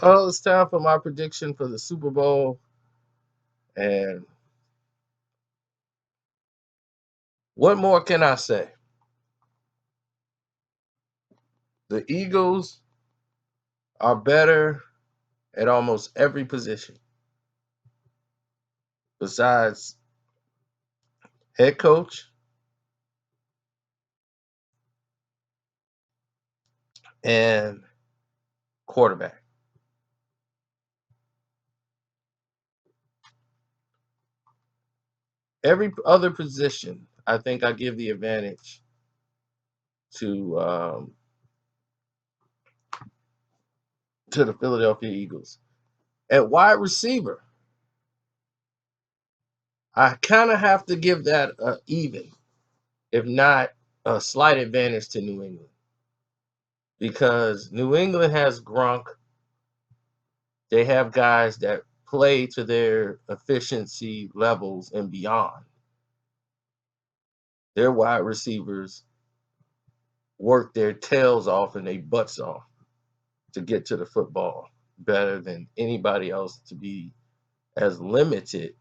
Oh, it's time for my prediction for the Super Bowl. And what more can I say? The Eagles are better at almost every position besides head coach and quarterback. Every other position, I think I give the advantage to to the Philadelphia Eagles. At wide receiver, I kind of have to give that even, if not a slight advantage to New England, because New England has Gronk. They have guys that play to their efficiency levels and beyond. Their wide receivers work their tails off and their butts off to get to the football better than anybody else to be as limited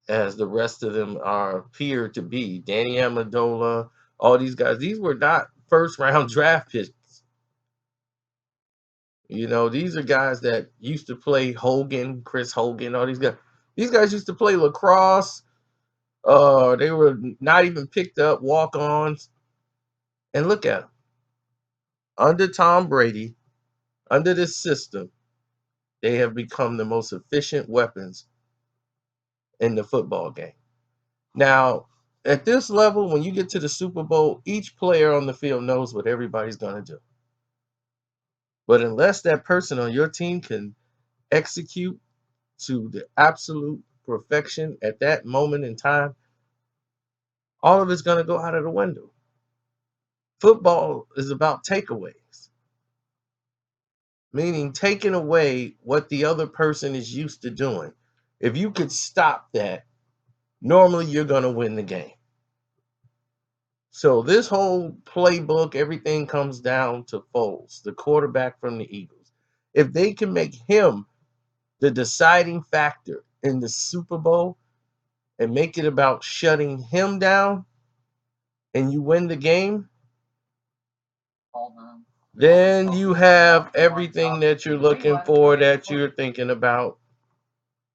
as the rest of them are appear to be. Danny Amendola, all these guys, these were not first round draft picks. You know, these are guys that used to play Hogan, Chris Hogan, all these guys. These guys used to play lacrosse. They were not even picked up walk-ons. And look at them. Under Tom Brady, under this system, they have become the most efficient weapons in the football game. Now, at this level, when you get to the Super Bowl, each player on the field knows what everybody's going to do. But unless that person on your team can execute to the absolute perfection at that moment in time, all of it's going to go out of the window. Football is about takeaways, meaning taking away what the other person is used to doing. If you could stop that, normally you're going to win the game. So this whole playbook, everything comes down to Foles, the quarterback from the Eagles. If they can make him the deciding factor in the Super Bowl and make it about shutting him down and you win the game, then you have everything that you're looking for, that you're thinking about.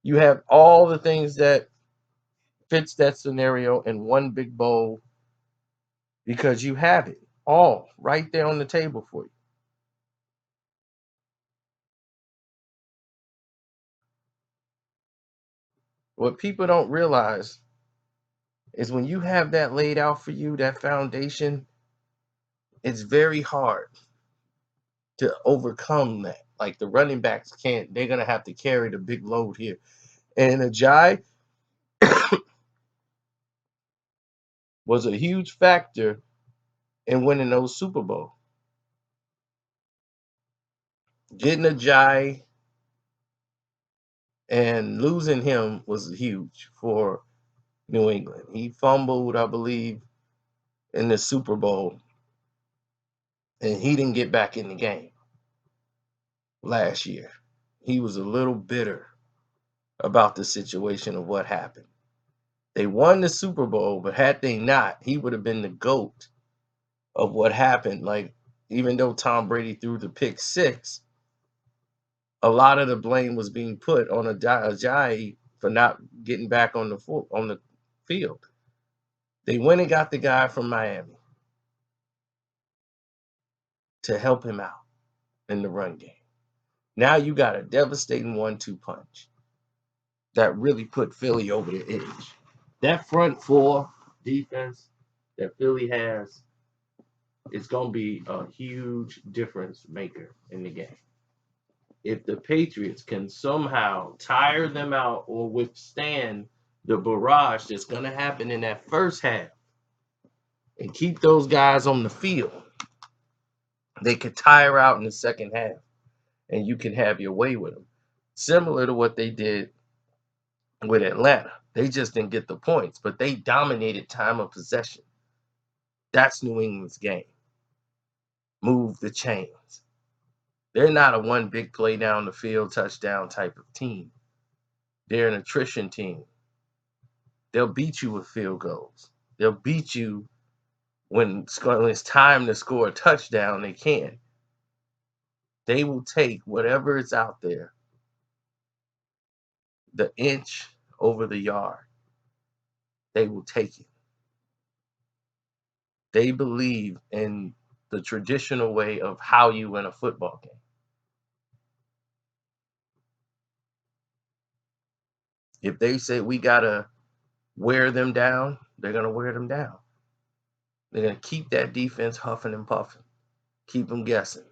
You have all the things that fits that scenario in one big bowl because you have it all right there on the table for you. What people don't realize is when you have that laid out for you, that foundation, it's very hard to overcome that. Like the running backs can't, they're going to have to carry the big load here. And Ajay was a huge factor in winning those Super Bowl. Getting Ajay and losing him was huge for New England. He fumbled, I believe, in the Super Bowl, and he didn't get back in the game last year. He was a little bitter about the situation of what happened. They won the Super Bowl, but had they not, he would have been the GOAT of what happened. Like, even though Tom Brady threw the pick six, a lot of the blame was being put on Ajayi for not getting back on the field. They went and got the guy from Miami to help him out in the run game. Now you got a devastating 1-2 punch that really put Philly over the edge. That front four defense that Philly has is going to be a huge difference maker in the game. If the Patriots can somehow tire them out or withstand the barrage that's going to happen in that first half and keep those guys on the field, they could tire out in the second half and you can have your way with them. Similar to what they did with Atlanta. They just didn't get the points, but they dominated time of possession. That's New England's game. Move the chains. They're not a one big play down the field touchdown type of team. They're an attrition team. They'll beat you with field goals. They'll beat you when it's time to score a touchdown. They can. They will take whatever is out there, the inch over the yard. They will take it. They believe in the traditional way of how you win a football game. If they say we gotta wear them down, they're gonna wear them down. They're gonna keep that defense huffing and puffing, keep them guessing.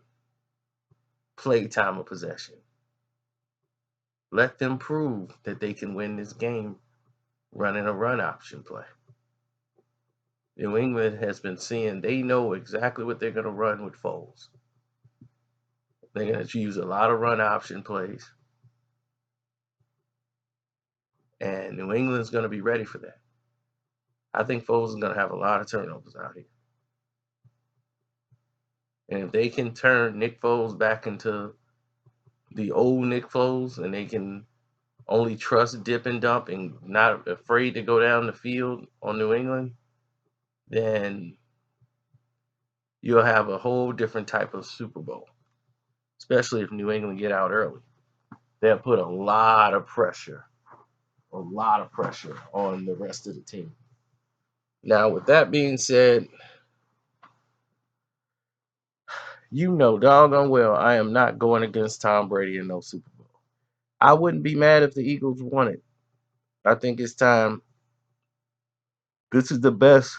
Play time of possession. Let them prove that they can win this game running a run option play. New England has been seeing, they know exactly what they're going to run with Foles. They're going to use a lot of run option plays. And New England's going to be ready for that. I think Foles is going to have a lot of turnovers out here. And if they can turn Nick Foles back into the old Nick Foles, and they can only trust dip and dump and not afraid to go down the field on New England, then you'll have a whole different type of Super Bowl, especially if New England get out early. They'll put a lot of pressure on the rest of the team. Now, with that being said, you know doggone well I am not going against Tom Brady in no Super Bowl. I wouldn't be mad if the Eagles won it. I think it's time. This is the best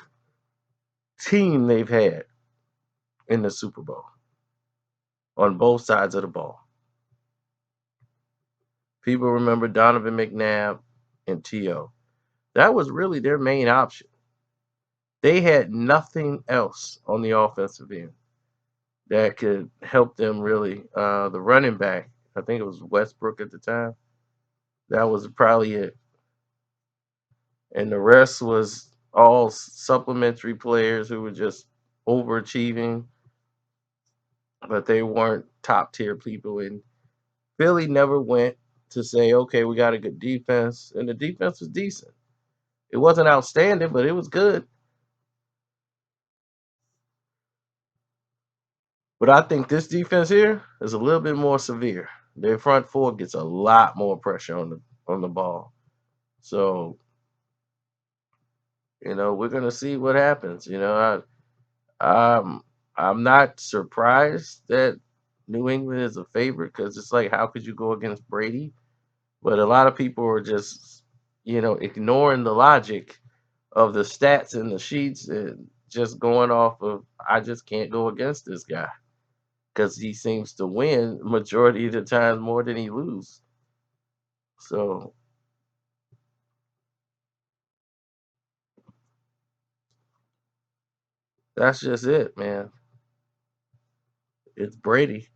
team they've had in the Super Bowl on both sides of the ball. People remember Donovan McNabb and T.O. That was really their main option. They had nothing else on the offensive end that could help them really. The running back, I think it was Westbrook at the time. That was probably it. And the rest was all supplementary players who were just overachieving, but they weren't top tier people. And Philly never went to say, okay, we got a good defense. And the defense was decent. It wasn't outstanding, but it was good. But I think this defense here is a little bit more severe. Their front four gets a lot more pressure on the ball. So, we're gonna see what happens. I'm not surprised that New England is a favorite because it's like, how could you go against Brady? But a lot of people are just, ignoring the logic of the stats and the sheets and just going off of, I just can't go against this guy because he seems to win majority of the time more than he loses. So that's just it, man. It's Brady.